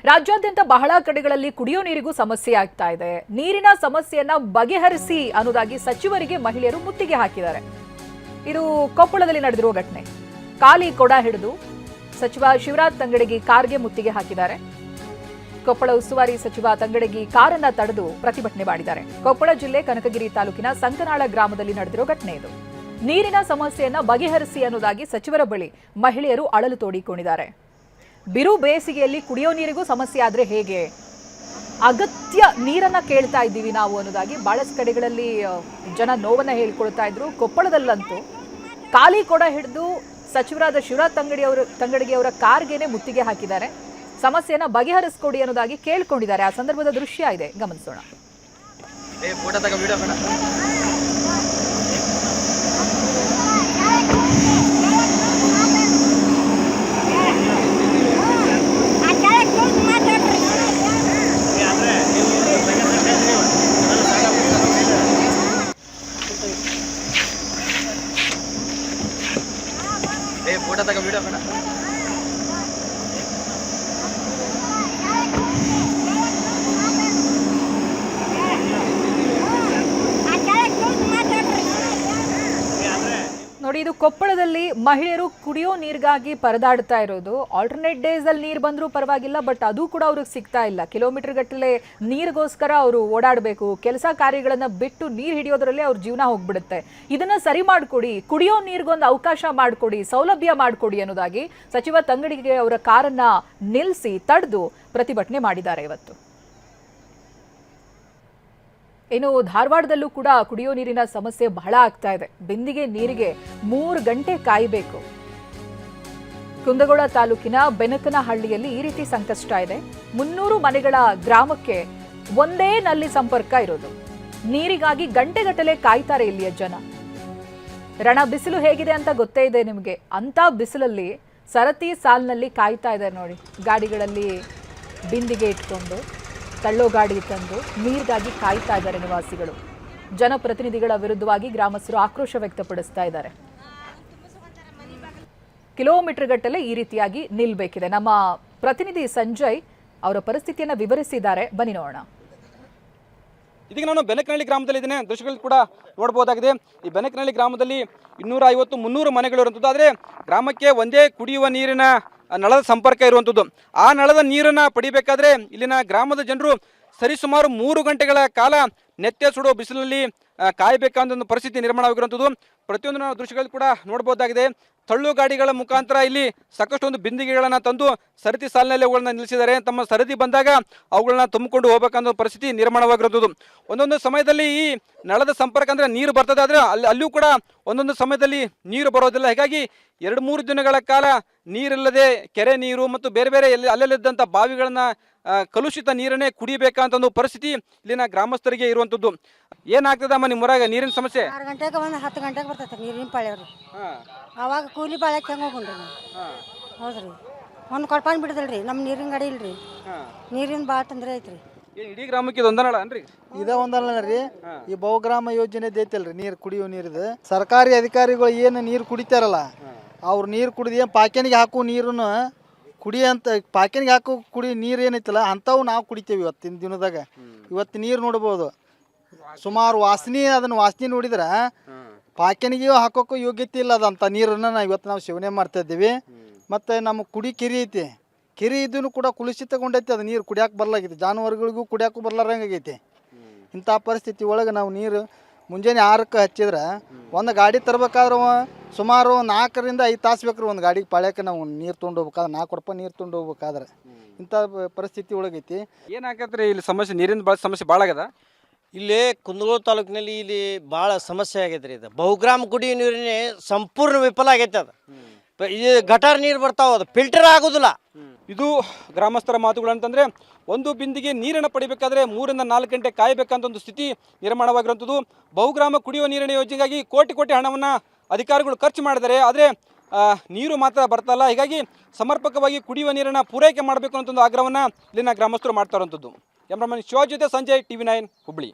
ರಾಜ್ಯಾದ್ಯಂತ ಬಹಳ ಕಡೆಗಳಲ್ಲಿ ಕುಡಿಯೋ ನೀರಿಗೂ ಸಮಸ್ಯೆ ಆಗ್ತಾ ಇದೆ. ನೀರಿನ ಸಮಸ್ಯೆಯನ್ನ ಬಗೆಹರಿಸಿ ಅನ್ನೋದಾಗಿ ಸಚಿವರಿಗೆ ಮಹಿಳೆಯರು ಮುತ್ತಿಗೆ ಹಾಕಿದ್ದಾರೆ. ಇದು ಕೊಪ್ಪಳದಲ್ಲಿ ನಡೆದಿರುವ ಘಟನೆ. ಖಾಲಿ ಕೊಡ ಹಿಡಿದು ಸಚಿವ ಶಿವರಾಜ್ ತಂಗಡಗಿ ಕಾರ್ಗೆ ಮುತ್ತಿಗೆ ಹಾಕಿದ್ದಾರೆ. ಕೊಪ್ಪಳ ಉಸ್ತುವಾರಿ ಸಚಿವ ತಂಗಡಗಿ ಕಾರನ್ನ ತಡೆದು ಪ್ರತಿಭಟನೆ ಮಾಡಿದ್ದಾರೆ. ಕೊಪ್ಪಳ ಜಿಲ್ಲೆ ಕನಕಗಿರಿ ತಾಲೂಕಿನ ಸಂಕನಾಳ ಗ್ರಾಮದಲ್ಲಿ ನಡೆದಿರೋ ಘಟನೆ ಇದು. ನೀರಿನ ಸಮಸ್ಯೆಯನ್ನ ಬಗೆಹರಿಸಿ ಅನ್ನೋದಾಗಿ ಸಚಿವರ ಬಳಿ ಮಹಿಳೆಯರು ಅಳಲು ತೋಡಿಕೊಂಡಿದ್ದಾರೆ. ಬಿರು ಬೇಸಿಗೆಯಲ್ಲಿ ಕುಡಿಯೋ ನೀರಿಗೂ ಸಮಸ್ಯೆ ಆದ್ರೆ ಹೇಗೆ, ಅಗತ್ಯ ನೀರನ್ನ ಕೇಳ್ತಾ ಇದ್ದೀವಿ ನಾವು ಅನ್ನೋದಾಗಿ ಬಹಳಷ್ಟು ಕಡೆಗಳಲ್ಲಿ ಜನ ನೋವನ್ನ ಹೇಳ್ಕೊಳ್ತಾ ಇದ್ರು. ಕೊಪ್ಪಳದಲ್ಲಂತೂ ಖಾಲಿ ಕೊಡ ಹಿಡಿದು ಸಚಿವರಾದ ಶಿವರಾಜ್ ತಂಗಡಗಿ ಅವರ ಕಾರ್ಗೆನೆ ಮುತ್ತಿಗೆ ಹಾಕಿದ್ದಾರೆ. ಸಮಸ್ಯೆಯನ್ನ ಬಗೆಹರಿಸಿಕೊಡಿ ಅನ್ನೋದಾಗಿ ಕೇಳ್ಕೊಂಡಿದ್ದಾರೆ. ಆ ಸಂದರ್ಭದ ದೃಶ್ಯ ಇದೆ, ಗಮನಿಸೋಣ. ಫೋಟೋ ತಗ ವಿಡಿಯೋ ಬೇಡ. ನೋಡಿ, ಇದು ಕೊಪ್ಪಳದಲ್ಲಿ ಮಹಿಳೆಯರು ಕುಡಿಯೋ ನೀರಿಗಾಗಿ ಪರದಾಡ್ತಾ ಇರೋದು. ಆಲ್ಟರ್ನೇಟ್ ಡೇಸ್ ಅಲ್ಲಿ ನೀರು ಬಂದರೂ ಪರವಾಗಿಲ್ಲ, ಬಟ್ ಅದು ಕೂಡ ಅವ್ರಿಗೆ ಸಿಗ್ತಾ ಇಲ್ಲ. ಕಿಲೋಮೀಟರ್ ಗಟ್ಟಲೆ ನೀರಿಗೋಸ್ಕರ ಅವರು ಓಡಾಡಬೇಕು. ಕೆಲಸ ಕಾರ್ಯಗಳನ್ನ ಬಿಟ್ಟು ನೀರು ಹಿಡಿಯೋದ್ರಲ್ಲೇ ಅವ್ರ ಜೀವನ ಹೋಗ್ಬಿಡುತ್ತೆ. ಇದನ್ನ ಸರಿ ಮಾಡ್ಕೊಡಿ, ಕುಡಿಯೋ ನೀರಿಗೊಂದು ಅವಕಾಶ ಮಾಡಿಕೊಡಿ, ಸೌಲಭ್ಯ ಮಾಡಿಕೊಡಿ ಅನ್ನೋದಾಗಿ ಸಚಿವ ತಂಗಡಿಗೆ ಅವರ ಕಾರನ್ನ ನಿಲ್ಲಿಸಿ ತಡೆದು ಪ್ರತಿಭಟನೆ ಮಾಡಿದ್ದಾರೆ ಇವತ್ತು. ಇನ್ನು ಧಾರವಾಡದಲ್ಲೂ ಕೂಡ ಕುಡಿಯೋ ನೀರಿನ ಸಮಸ್ಯೆ ಬಹಳ ಆಗ್ತಾ ಇದೆ. ಬಿಂದಿಗೆ ನೀರಿಗೆ 3 ಗಂಟೆ ಕಾಯಬೇಕು. ಕುಂದಗೋಳ ತಾಲೂಕಿನ ಬೆನಕನಹಳ್ಳಿಯಲ್ಲಿ ಈ ರೀತಿ ಸಂಕಷ್ಟ ಇದೆ. 300 ಮನೆಗಳ ಗ್ರಾಮಕ್ಕೆ ಒಂದೇ ನಲ್ಲಿ ಸಂಪರ್ಕ ಇರೋದು. ನೀರಿಗಾಗಿ ಗಂಟೆಗಟ್ಟಲೆ ಕಾಯ್ತಾರೆ ಇಲ್ಲಿಯ ಜನ. ರಣ ಬಿಸಿಲು ಹೇಗಿದೆ ಅಂತ ಗೊತ್ತೇ ಇದೆ ನಿಮಗೆ. ಅಂತ ಬಿಸಿಲಲ್ಲಿ ಸರತಿ ಸಾಲಿನಲ್ಲಿ ಕಾಯ್ತಾ ಇದ್ದಾರೆ ನೋಡಿ. ಗಾಡಿಗಳಲ್ಲಿ ಬಿಂದಿಗೆ ಇಟ್ಕೊಂಡು ತಳ್ಳೋ ಗಾಡಿ ತಂದು ನೀರಿಗಾಗಿ ಕಾಯ್ತಾ ಇದ್ದಾರೆ ನಿವಾಸಿಗಳು. ಜನಪ್ರತಿನಿಧಿಗಳ ವಿರುದ್ಧವಾಗಿ ಗ್ರಾಮಸ್ಥರು ಆಕ್ರೋಶ ವ್ಯಕ್ತಪಡಿಸ್ತಾ ಇದ್ದಾರೆ. ಕಿಲೋಮೀಟರ್ ಗಟ್ಟಲೆ ಈ ರೀತಿಯಾಗಿ ನಿಲ್ಬೇಕಿದೆ. ನಮ್ಮ ಪ್ರತಿನಿಧಿ ಸಂಜಯ್ ಅವರ ಪರಿಸ್ಥಿತಿಯನ್ನ ವಿವರಿಸಿದ್ದಾರೆ, ಬನ್ನಿ ನೋಡೋಣ. ಇದೀಗ ನಾನು ಬೆನಕನಹಳ್ಳಿ ಗ್ರಾಮದಲ್ಲಿ ಇದ್ದೇನೆ. ದೃಶ್ಯಗಳು ಕೂಡ ನೋಡಬಹುದಾಗಿದೆ. ಈ ಬೆನಕನಹಳ್ಳಿ ಗ್ರಾಮದಲ್ಲಿ 250-300 ಮನೆಗಳು ಇರುವಂಥದ್ದು. ಆದರೆ ಗ್ರಾಮಕ್ಕೆ ಒಂದೇ ಕುಡಿಯುವ ನೀರಿನ ನಳದ ಸಂಪರ್ಕ ಇರುವಂಥದ್ದು. ಆ ನಳದ ನೀರನ್ನು ಪಡಿಬೇಕಾದ್ರೆ ಇಲ್ಲಿನ ಗ್ರಾಮದ ಜನರು ಸರಿಸುಮಾರು 3 ಗಂಟೆಗಳ ಕಾಲ ನೆತ್ತೆ ಸುಡೋ ಬಿಸಿಲಲ್ಲಿ ಕಾಯಬೇಕಂತ ಒಂದು ಪರಿಸ್ಥಿತಿ ನಿರ್ಮಾಣವಾಗಿರುವಂಥದ್ದು. ಪ್ರತಿಯೊಂದು ನಾವು ದೃಶ್ಯಗಳು ಕೂಡ ನೋಡಬಹುದಾಗಿದೆ. ತಳ್ಳು ಗಾಡಿಗಳ ಮುಖಾಂತರ ಇಲ್ಲಿ ಸಾಕಷ್ಟು ಒಂದು ಬಿಂದಿಗೆಗಳನ್ನು ತಂದು ಸರತಿ ಸಾಲಿನಲ್ಲಿ ಅವುಗಳನ್ನ ನಿಲ್ಲಿಸಿದ್ದಾರೆ. ತಮ್ಮ ಸರದಿ ಬಂದಾಗ ಅವುಗಳನ್ನ ತುಂಬಿಕೊಂಡು ಹೋಗ್ಬೇಕನ್ನೋ ಪರಿಸ್ಥಿತಿ ನಿರ್ಮಾಣವಾಗಿರುವಂಥದ್ದು. ಒಂದೊಂದು ಸಮಯದಲ್ಲಿ ಈ ನಳದ ಸಂಪರ್ಕ ಅಂದರೆ ನೀರು ಬರ್ತದೆ, ಆದರೆ ಅಲ್ಲಿಯೂ ಕೂಡ ಒಂದೊಂದು ಸಮಯದಲ್ಲಿ ನೀರು ಬರೋದಿಲ್ಲ. ಹೀಗಾಗಿ 2-3 ದಿನಗಳ ಕಾಲ ನೀರಿಲ್ಲದೆ ಕೆರೆ ನೀರು ಮತ್ತು ಬೇರೆ ಬೇರೆ ಅಲ್ಲಲ್ಲಿದ್ದಂಥ ಬಾವಿಗಳನ್ನು ಕಲುಷಿತ ನೀರನ್ನೇ ಕುಡಿಬೇಕಂತ ಒಂದು ಪರಿಸ್ಥಿತಿ ಇಲ್ಲಿನ ಗ್ರಾಮಸ್ಥರಿಗೆ ಇರುವಂಥದ್ದು. ಏನಾಗ್ತದಮ್ಮ ನಿಮ್ಮ ಊರಾಗ ನೀರಿನ ಸಮಸ್ಯೆ? 6 ಗಂಟೆಗೆ 10 ಗಂಟೆಗೆ ಬರ್ತೈತೆ ನೀರಿನ ಪಾಳ್ಯವ್ರು. ಅವಾಗ ಕೂಲಿ ಬಾಳಕ್ಕೆ ಹೆಂಗೆ ಹೋಗುಣ್ರಿ ನಾವು? ಹೌದ್ರಿ, ಒಂದು ಕೊಡ್ಪಾನ್ ಬಿಡದಲ್ರಿ, ನಮ್ಮ ನೀರಿನ ಗಾಡಿ ಇಲ್ರಿ. ನೀರಿನ ಭಾಳ ತೊಂದರೆ ಐತ್ರಿ. ಇಡೀ ಗ್ರಾಮಕ್ಕೆ ಇದು ಒಂದನಳ ಅನ್ರಿ? ಇದ ಒಂದಲ್ಲ ರೀ. ಈ ಬಹುಗ್ರಾಮ ಯೋಜನೆ ಐತಲ್ರಿ, ನೀರು ಕುಡಿಯೋ ನೀರಿದು. ಸರ್ಕಾರಿ ಅಧಿಕಾರಿಗಳು ಏನು ನೀರು ಕುಡಿತಾರಲ್ಲ, ಅವ್ರು ನೀರು ಕುಡಿದು ಏನು ಪಾಕ್ಯಾನಿಗೆ ಹಾಕೋ ನೀರನ್ನು ಕುಡಿಯಂತ ಪಾಕ್ಯಾನಿಗೆ ಹಾಕೋ ಕುಡಿ ನೀರು ಏನೈತಲ್ಲ ಅಂಥವು ನಾವು ಕುಡಿತೇವೆ ಇವತ್ತಿನ ದಿನದಾಗ. ಇವತ್ತು ನೀರು ನೋಡ್ಬೋದು, ಸುಮಾರು ವಾಸನೆ, ಅದನ್ನು ವಾಸನೆ ನೋಡಿದ್ರೆ ಪಾಕ್ಯಾನಿಗೆ ಹಾಕೋಕ್ಕೂ ಯೋಗ್ಯತೆ ಇಲ್ಲ ಅದಂಥ ನೀರನ್ನು ನಾವು ಸೇವನೆ ಮಾಡ್ತಾ ಇದ್ದೀವಿ. ಮತ್ತು ನಮ್ಮ ಕುಡಿ ಕೆರೆ ಐತಿ, ಕೆರೆ ಇದನ್ನು ಕೂಡ ಕುಲುಷಿತಗೊಂಡೈತಿ. ಅದು ನೀರು ಕುಡಿಯೋಕೆ ಬರಲಾಗೈತಿ, ಜಾನುವಾರುಗಳಿಗೂ ಕುಡಿಯೋಕ್ಕೂ ಬರ್ಲಾರಂಗಾಗೈತಿ. ಇಂಥ ಪರಿಸ್ಥಿತಿ ಒಳಗೆ ನಾವು ನೀರು ಮುಂಜಾನೆ 6ಕ್ಕೆ ಹಚ್ಚಿದ್ರೆ ಒಂದು ಗಾಡಿ ತರಬೇಕಾದ್ರೆ ಸುಮಾರು 4ರಿಂದ 5 ತಾಸು ಬೇಕ್ರಿ ಒಂದು ಗಾಡಿಗೆ ಪಾಳ್ಯಕ್ಕೆ. ನಾವು ನೀರು ತೊಗೊಂಡು ಹೋಗ್ಬೇಕಾದ್ರೆ 4 ರೂಪಾಯಿ ನೀರು ತೊಗೊಂಡು ಹೋಗ್ಬೇಕಾದ್ರೆ ಇಂಥ ಪರಿಸ್ಥಿತಿ ಒಳಗೈತಿ. ಏನಾಗತ್ತೆ ರೀ ಇಲ್ಲಿ ಸಮಸ್ಯೆ? ನೀರಿನ ಸಮಸ್ಯೆ ಭಾಳ ಆಗದ ಇಲ್ಲಿ ಕುಂದಗೋಳ ತಾಲೂಕಿನಲ್ಲಿ. ಇಲ್ಲಿ ಭಾಳ ಸಮಸ್ಯೆ ಆಗೈತೆ ರೀ. ಇದು ಬಹುಗ್ರಾಮ ಕುಡಿಯೋ ನೀರಿನ ಸಂಪೂರ್ಣ ವಿಫಲ ಆಗೈತೆ. ಅದು ಇದು ಗಟಾರ್ ನೀರು ಬರ್ತಾವ, ಅದು ಫಿಲ್ಟರ್ ಆಗೋದಿಲ್ಲ. ಇದು ಗ್ರಾಮಸ್ಥರ ಮಾತುಗಳು. ಅಂತಂದರೆ ಒಂದು ಬಿಂದಿಗೆ ನೀರನ್ನು ಪಡಿಬೇಕಾದ್ರೆ 3ರಿಂದ 4 ಗಂಟೆ ಕಾಯಬೇಕಂತ ಒಂದು ಸ್ಥಿತಿ ನಿರ್ಮಾಣವಾಗಿರುವಂಥದ್ದು. ಬಹುಗ್ರಾಮ ಕುಡಿಯುವ ನೀರಿನ ಯೋಜನೆಗಾಗಿ ಕೋಟಿ ಹಣವನ್ನು ಅಧಿಕಾರಿಗಳು ಖರ್ಚು ಮಾಡಿದ್ದಾರೆ, ಆದರೆ ನೀರು ಮಾತ್ರ ಬರ್ತಲ್ಲ. ಹೀಗಾಗಿ ಸಮರ್ಪಕವಾಗಿ ಕುಡಿಯುವ ನೀರನ್ನು ಪೂರೈಕೆ ಮಾಡಬೇಕು ಅಂತ ಒಂದು ಆಗ್ರಹವನ್ನು ಇಲ್ಲಿನ ಗ್ರಾಮಸ್ಥರು ಮಾಡ್ತಾ ಇರುವಂಥದ್ದು. ಕ್ಯಾಮ್ರಾಮನ್ ಶಿವಾಜ್ ಜೊತೆ ಸಂಜಯ್, TV9 ಹುಬ್ಬಳ್ಳಿ.